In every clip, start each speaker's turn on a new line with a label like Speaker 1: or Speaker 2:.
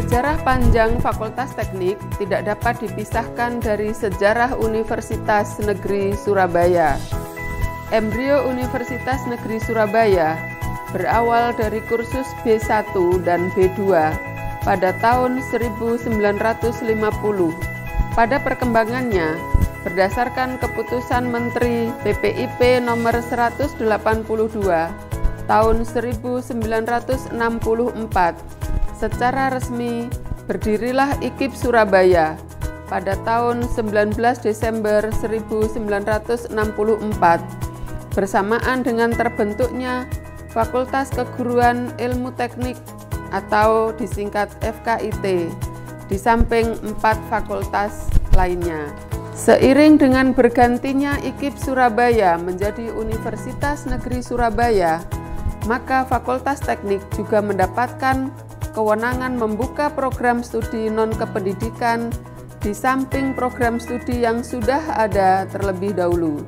Speaker 1: Sejarah panjang Fakultas Teknik tidak dapat dipisahkan dari sejarah Universitas Negeri Surabaya. Embrio Universitas Negeri Surabaya berawal dari kursus B1 dan B2 pada tahun 1950. Pada perkembangannya, berdasarkan keputusan Menteri PPIP nomor 182 tahun 1964, secara resmi berdirilah IKIP Surabaya pada tahun 19 Desember 1964 bersamaan dengan terbentuknya Fakultas Keguruan Ilmu Teknik atau disingkat FKIT di samping 4 fakultas lainnya. Seiring dengan bergantinya IKIP Surabaya menjadi Universitas Negeri Surabaya, maka Fakultas Teknik juga mendapatkan kewenangan membuka program studi non-kependidikan di samping program studi yang sudah ada terlebih dahulu.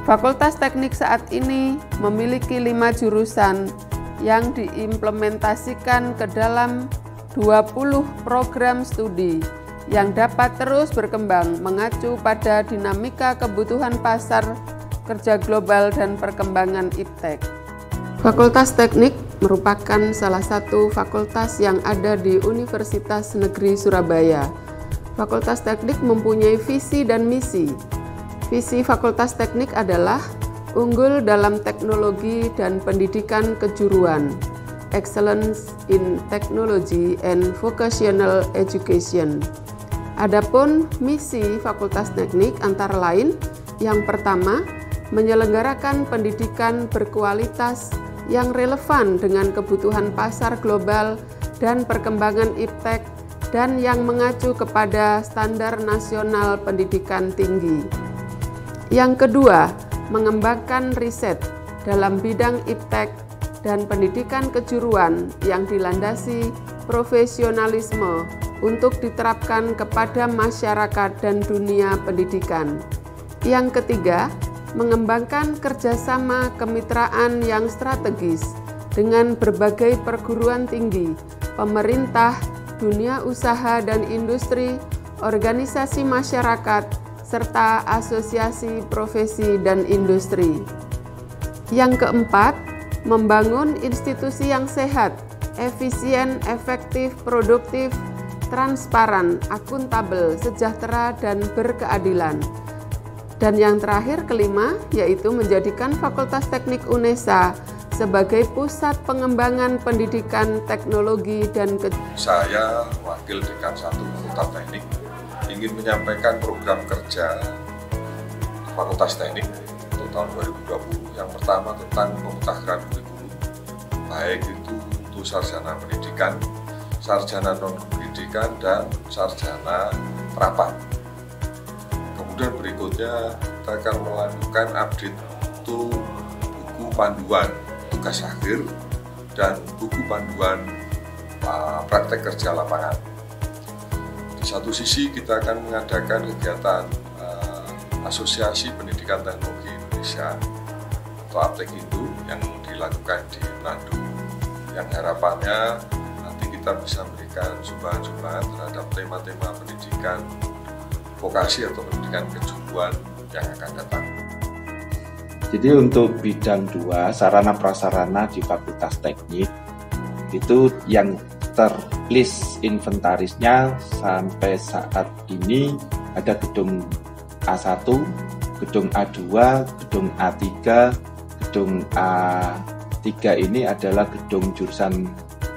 Speaker 1: Fakultas Teknik saat ini memiliki 5 jurusan yang diimplementasikan ke dalam 20 program studi yang dapat terus berkembang mengacu pada dinamika kebutuhan pasar kerja global dan perkembangan iptek. Fakultas Teknik merupakan salah satu fakultas yang ada di Universitas Negeri Surabaya. Fakultas Teknik mempunyai visi dan misi. Visi Fakultas Teknik adalah unggul dalam teknologi dan pendidikan kejuruan, excellence in technology and vocational education. Adapun misi Fakultas Teknik antara lain, yang pertama, menyelenggarakan pendidikan berkualitas yang relevan dengan kebutuhan pasar global dan perkembangan iptek dan yang mengacu kepada standar nasional pendidikan tinggi. Yang kedua, mengembangkan riset dalam bidang iptek dan pendidikan kejuruan yang dilandasi profesionalisme untuk diterapkan kepada masyarakat dan dunia pendidikan. Yang ketiga, mengembangkan kerjasama kemitraan yang strategis dengan berbagai perguruan tinggi, pemerintah, dunia usaha dan industri, organisasi masyarakat, serta asosiasi profesi dan industri. Yang keempat, membangun institusi yang sehat, efisien, efektif, produktif, transparan, akuntabel, sejahtera, dan berkeadilan. Dan yang terakhir, kelima, yaitu menjadikan Fakultas Teknik UNESA sebagai pusat pengembangan pendidikan teknologi dan
Speaker 2: Saya, Wakil Dekan 1 Fakultas Teknik, ingin menyampaikan program kerja Fakultas Teknik untuk tahun 2020. Yang pertama tentang pemutahiran kurikulum, baik itu untuk sarjana pendidikan, sarjana non-pendidikan, dan sarjana terapan. Kemudian berikutnya kita akan melanjutkan update untuk buku panduan tugas akhir dan buku panduan praktek kerja lapangan. Di satu sisi kita akan mengadakan kegiatan Asosiasi Pendidikan Teknologi Indonesia atau APTEKindo yang dilakukan di Manado, yang harapannya nanti kita bisa memberikan sumbangan-sumbangan terhadap tema-tema pendidikan vokasi atau pendidikan kejuruan yang akan datang.
Speaker 3: Jadi untuk bidang 2, sarana prasarana di Fakultas Teknik, itu yang terlist inventarisnya sampai saat ini ada gedung A1, gedung A2, gedung A3, gedung A3 ini adalah gedung jurusan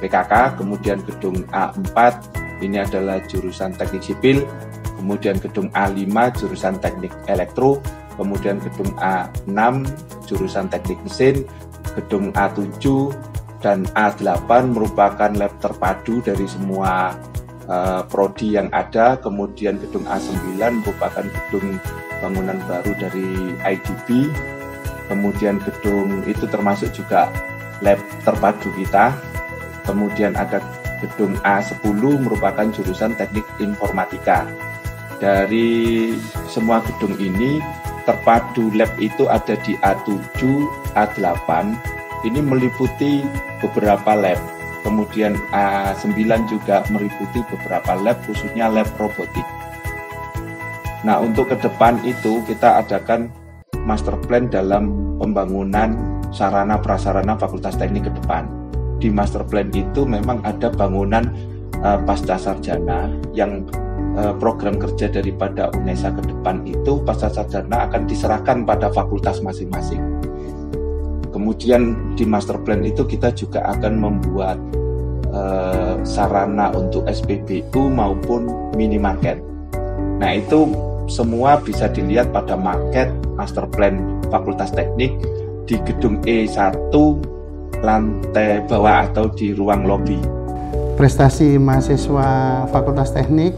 Speaker 3: PKK, kemudian gedung A4 ini adalah jurusan teknik sipil, kemudian gedung A5 jurusan teknik elektro, kemudian gedung A6 jurusan teknik mesin, gedung A7 dan A8 merupakan lab terpadu dari semua prodi yang ada, kemudian gedung A9 merupakan gedung bangunan baru dari IDB, kemudian gedung itu termasuk juga lab terpadu kita, kemudian ada gedung A10 merupakan jurusan teknik informatika. Dari semua gedung ini, terpadu lab itu ada di A7, A8, ini meliputi beberapa lab. kemudian A9 juga meliputi beberapa lab, khususnya lab robotik. Nah, untuk ke depan itu kita adakan master plan dalam pembangunan sarana prasarana Fakultas Teknik ke depan. Di master plan itu memang ada bangunan pasca sarjana yang program kerja daripada UNESA ke depan itu pasca sarjana akan diserahkan pada fakultas masing-masing. Kemudian di master plan itu kita juga akan membuat sarana untuk SPBU maupun minimarket. Nah, itu semua bisa dilihat pada maket master plan Fakultas Teknik di gedung E1 lantai bawah atau di ruang lobi.
Speaker 4: Prestasi mahasiswa Fakultas Teknik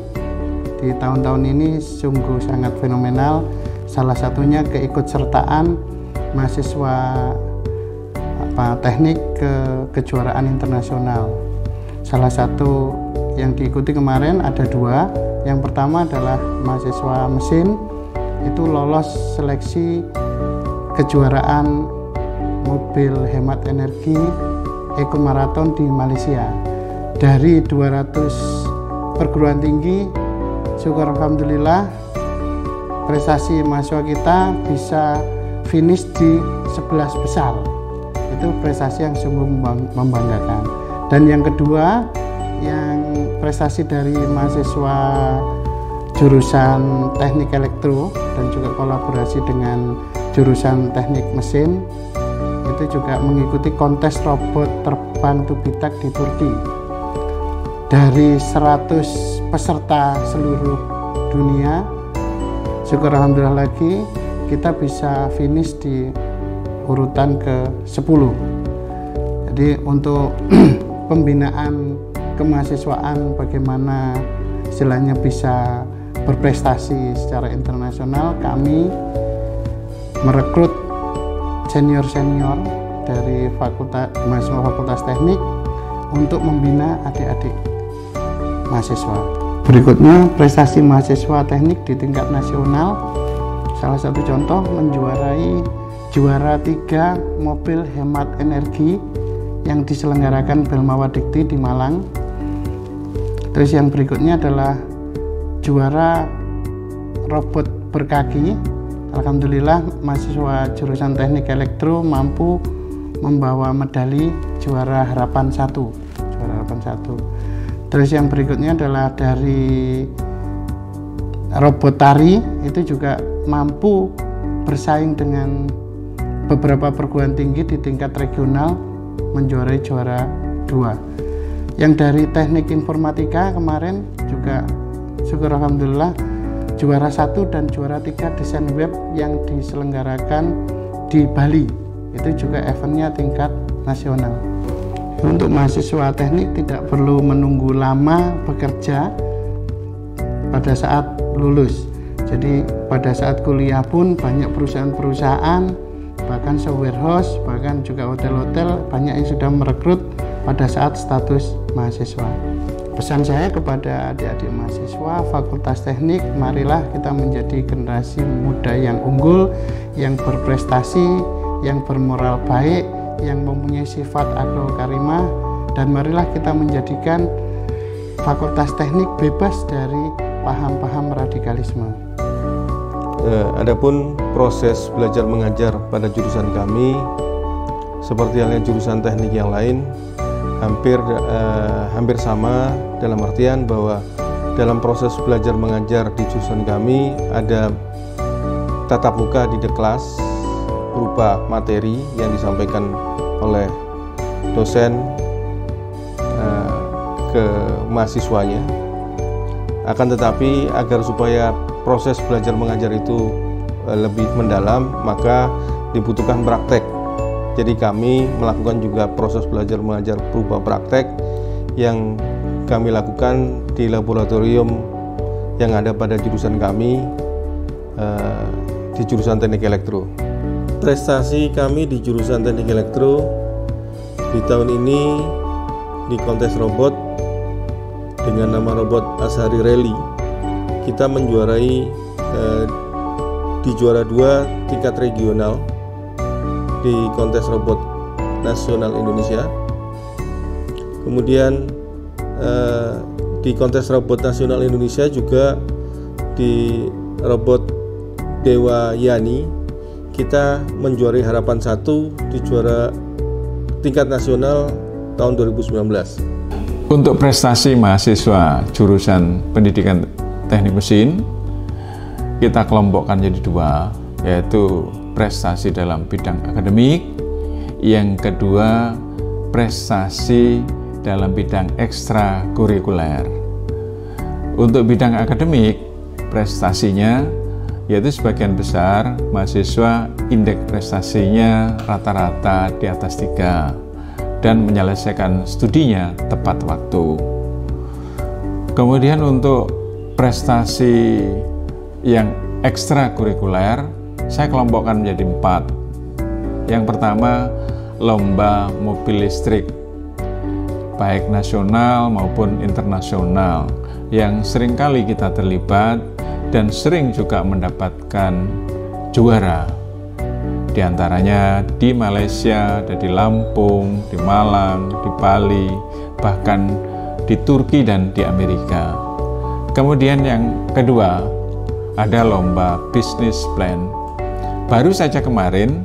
Speaker 4: di tahun-tahun ini sungguh sangat fenomenal. Salah satunya keikutsertaan mahasiswa teknik ke kejuaraan internasional. Salah satu yang diikuti kemarin ada 2. Yang pertama adalah mahasiswa mesin, itu lolos seleksi kejuaraan mobil hemat energi Eco Marathon di Malaysia. Dari 200 perguruan tinggi, syukur alhamdulillah prestasi mahasiswa kita bisa finish di 11 besar. Itu prestasi yang sungguh membanggakan. Dan yang kedua, yang prestasi dari mahasiswa jurusan teknik elektro dan juga kolaborasi dengan jurusan teknik mesin itu juga mengikuti kontes robot terbang Tubitak di Turki. Dari 100 peserta seluruh dunia, syukur alhamdulillah lagi kita bisa finish di urutan ke-10. Jadi untuk pembinaan kemahasiswaan bagaimana istilahnya bisa berprestasi secara internasional, kami merekrut senior-senior dari mahasiswa Fakultas Teknik untuk membina adik-adik mahasiswa. Berikutnya prestasi mahasiswa teknik di tingkat nasional, salah satu contoh menjuarai juara 3 mobil hemat energi yang diselenggarakan Belmawa Dikti di Malang. Terus yang berikutnya adalah juara robot berkaki. Alhamdulillah mahasiswa jurusan teknik elektro mampu membawa medali juara harapan 1. Terus yang berikutnya adalah dari robot tari, itu juga mampu bersaing dengan beberapa perguruan tinggi di tingkat regional, menjuarai juara 2. Yang dari teknik informatika kemarin juga syukur alhamdulillah juara 1 dan juara 3 desain web yang diselenggarakan di Bali. Itu juga eventnya tingkat nasional. Untuk mahasiswa teknik tidak perlu menunggu lama bekerja pada saat lulus. Jadi pada saat kuliah pun banyak perusahaan-perusahaan, bahkan warehouse, bahkan juga hotel-hotel banyak yang sudah merekrut pada saat status mahasiswa. Pesan saya kepada adik-adik mahasiswa Fakultas Teknik, marilah kita menjadi generasi muda yang unggul, yang berprestasi, yang bermoral baik, yang mempunyai sifat akhlak karimah, dan marilah kita menjadikan Fakultas Teknik bebas dari paham-paham radikalisme.
Speaker 5: Adapun proses belajar mengajar pada jurusan kami seperti halnya jurusan teknik yang lain hampir sama, dalam artian bahwa dalam proses belajar mengajar di jurusan kami ada tatap muka di kelas berupa materi yang disampaikan oleh dosen ke mahasiswanya. Akan tetapi agar supaya proses belajar mengajar itu lebih mendalam, maka dibutuhkan praktek. Jadi kami melakukan juga proses belajar mengajar berupa praktek yang kami lakukan di laboratorium yang ada pada jurusan kami di jurusan teknik elektro. Prestasi kami di jurusan teknik elektro di tahun ini di kontes robot dengan nama robot Ashari Rally, kita menjuarai di juara 2 tingkat regional di kontes robot nasional Indonesia. Kemudian di kontes robot nasional Indonesia juga di robot Dewa Yani kita menjuarai harapan 1 di juara tingkat nasional tahun 2019.
Speaker 6: Untuk prestasi mahasiswa jurusan pendidikan teknik mesin kita kelompokkan jadi 2, yaitu prestasi dalam bidang akademik, yang kedua prestasi dalam bidang ekstrakurikuler. Untuk bidang akademik, prestasinya yaitu sebagian besar mahasiswa indeks prestasinya rata-rata di atas 3 dan menyelesaikan studinya tepat waktu. Kemudian untuk prestasi yang ekstrakurikuler saya kelompokkan menjadi 4. Yang pertama, lomba mobil listrik baik nasional maupun internasional yang seringkali kita terlibat dan sering juga mendapatkan juara. Di antaranya di Malaysia, ada di Lampung, di Malang, di Bali, bahkan di Turki dan di Amerika. Kemudian yang kedua, ada lomba business plan. Baru saja kemarin,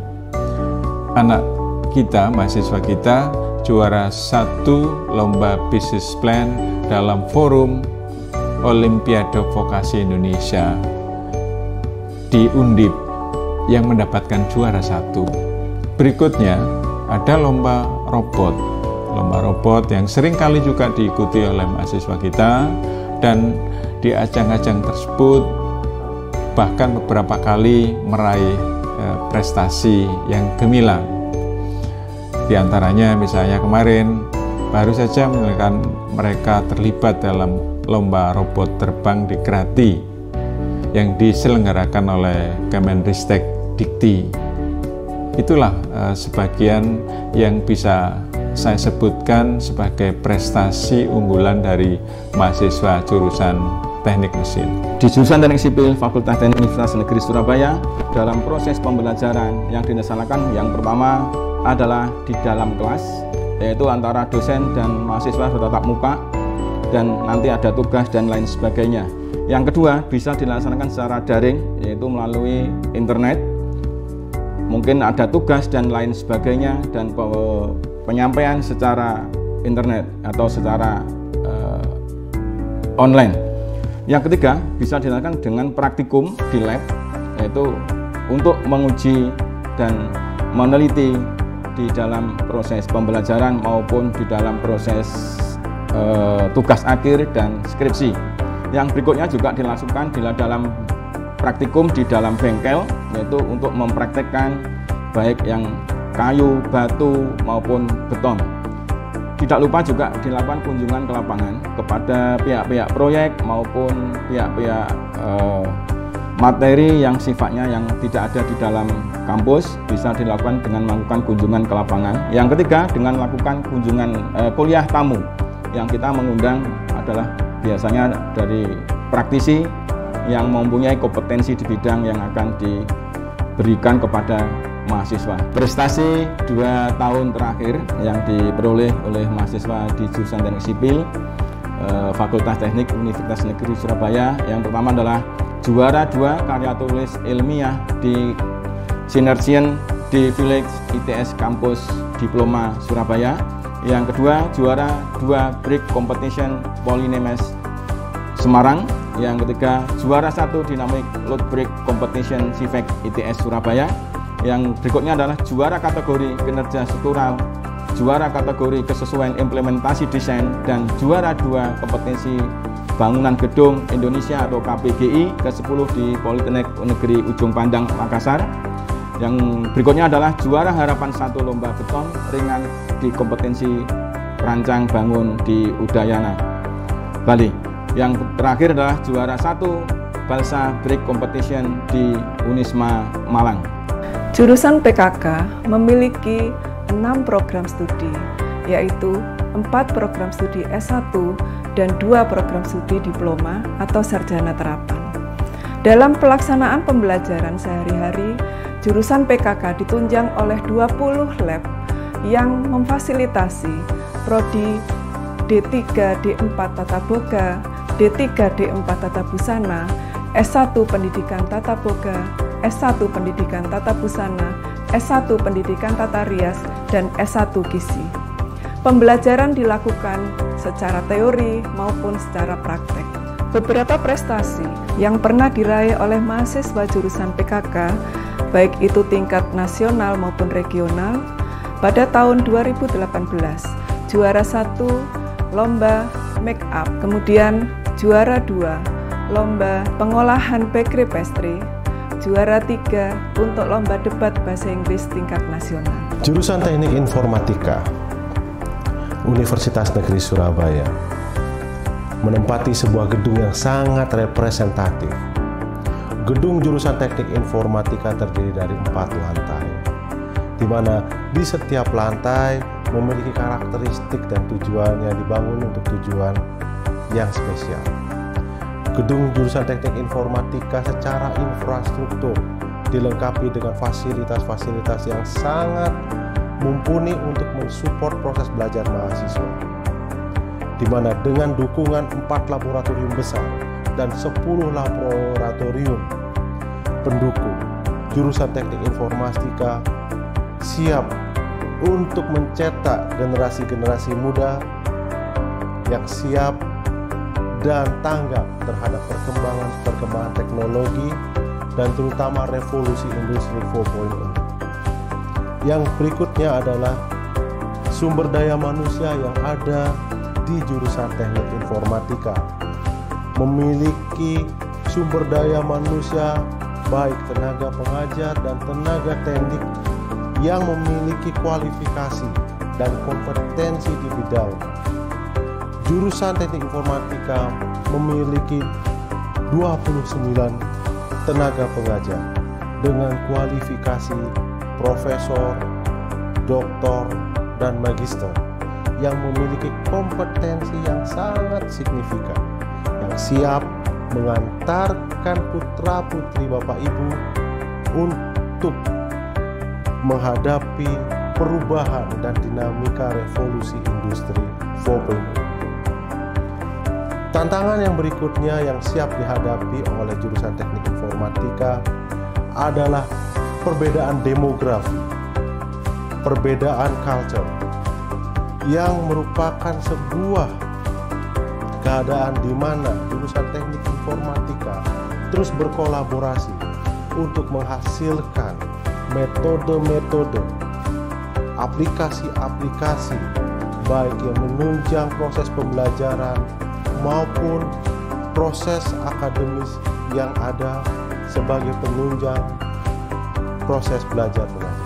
Speaker 6: anak kita, mahasiswa kita, juara 1 lomba business plan dalam forum Olimpiade Vokasi Indonesia di Undip yang mendapatkan juara 1. Berikutnya ada lomba robot yang sering kali juga diikuti oleh mahasiswa kita, dan di ajang-ajang tersebut bahkan beberapa kali meraih prestasi yang gemilang. Di antaranya misalnya kemarin baru saja mereka terlibat dalam lomba robot terbang di Grati yang diselenggarakan oleh Kemendristek Dikti. Itulah sebagian yang bisa saya sebutkan sebagai prestasi unggulan dari mahasiswa jurusan teknik mesin.
Speaker 7: Di jurusan teknik sipil Fakultas Teknik Universitas Negeri Surabaya, dalam proses pembelajaran yang dilaksanakan yang pertama adalah di dalam kelas, yaitu antara dosen dan mahasiswa bertatap muka, dan nanti ada tugas dan lain sebagainya. Yang kedua bisa dilaksanakan secara daring, yaitu melalui internet. Mungkin ada tugas dan lain sebagainya, dan penyampaian secara internet atau secara online. Yang ketiga bisa dilakukan dengan praktikum di lab, yaitu untuk menguji dan meneliti di dalam proses pembelajaran maupun di dalam proses tugas akhir dan skripsi. Yang berikutnya juga dilakukan di dalam praktikum di dalam bengkel, yaitu untuk mempraktekkan baik yang kayu, batu maupun beton. Tidak lupa juga dilakukan kunjungan ke lapangan kepada pihak-pihak proyek maupun pihak-pihak materi yang sifatnya yang tidak ada di dalam kampus, bisa dilakukan dengan melakukan kunjungan ke lapangan. Yang ketiga dengan melakukan kunjungan kuliah tamu, yang kita mengundang adalah biasanya dari praktisi yang mempunyai kompetensi di bidang yang akan diberikan kepada mahasiswa. Prestasi 2 tahun terakhir yang diperoleh oleh mahasiswa di jurusan teknik sipil Fakultas Teknik Universitas Negeri Surabaya, yang pertama adalah juara 2 karya tulis ilmiah di Synergian di Village ITS Kampus Diploma Surabaya. Yang kedua juara 2 Break Competition Polynemes Semarang. Yang ketiga juara 1 Dynamic Load Break Competition CIVEC ITS Surabaya. Yang berikutnya adalah juara kategori kinerja struktural, juara kategori kesesuaian implementasi desain, dan juara 2 kompetensi bangunan gedung Indonesia atau KPGI ke-10 di Politeknik Negeri Ujung Pandang, Makassar. Yang berikutnya adalah juara harapan 1 lomba beton ringan di kompetensi rancang bangun di Udayana, Bali. Yang terakhir adalah juara 1 Balsa Break Competition di Unisma Malang.
Speaker 8: Jurusan PKK memiliki 6 program studi, yaitu 4 program studi S1 dan 2 program studi diploma atau sarjana terapan. Dalam pelaksanaan pembelajaran sehari-hari, jurusan PKK ditunjang oleh 20 lab yang memfasilitasi prodi D3, D4 Tata Boga, D3, D4 Tata Busana, S1 Pendidikan Tata Boga, S1 Pendidikan Tata Busana, S1 Pendidikan Tata Rias, dan S1 Gizi. Pembelajaran dilakukan secara teori maupun secara praktek. Beberapa prestasi yang pernah diraih oleh mahasiswa jurusan PKK, baik itu tingkat nasional maupun regional, pada tahun 2018, juara 1 lomba make up, kemudian juara 2 lomba pengolahan bakery pastry, juara 3 untuk lomba debat bahasa Inggris tingkat nasional.
Speaker 9: Jurusan Teknik Informatika Universitas Negeri Surabaya menempati sebuah gedung yang sangat representatif. Gedung jurusan Teknik Informatika terdiri dari 4 lantai, di mana di setiap lantai memiliki karakteristik dan tujuan yang dibangun untuk tujuan yang spesial. Gedung jurusan Teknik Informatika secara infrastruktur dilengkapi dengan fasilitas-fasilitas yang sangat mumpuni untuk mensupport proses belajar mahasiswa, di mana dengan dukungan 4 laboratorium besar dan 10 laboratorium pendukung, jurusan Teknik Informatika siap untuk mencetak generasi-generasi muda yang siap dan tanggap terhadap perkembangan teknologi dan terutama revolusi industri 4.0. Yang berikutnya adalah sumber daya manusia yang ada di jurusan Teknik Informatika, memiliki sumber daya manusia baik tenaga pengajar dan tenaga teknik yang memiliki kualifikasi dan kompetensi di bidang. Jurusan Teknik Informatika memiliki 29 tenaga pengajar dengan kualifikasi profesor, doktor, dan magister yang memiliki kompetensi yang sangat signifikan, yang siap mengantarkan putra-putri Bapak Ibu untuk menghadapi perubahan dan dinamika revolusi industri 4.0. Tantangan yang berikutnya yang siap dihadapi oleh jurusan Teknik Informatika adalah perbedaan demografi, perbedaan culture, yang merupakan sebuah keadaan di mana jurusan Teknik Informatika terus berkolaborasi untuk menghasilkan metode-metode, aplikasi-aplikasi baik yang menunjang proses pembelajaran maupun proses akademis yang ada sebagai penunjang proses belajar mengajar.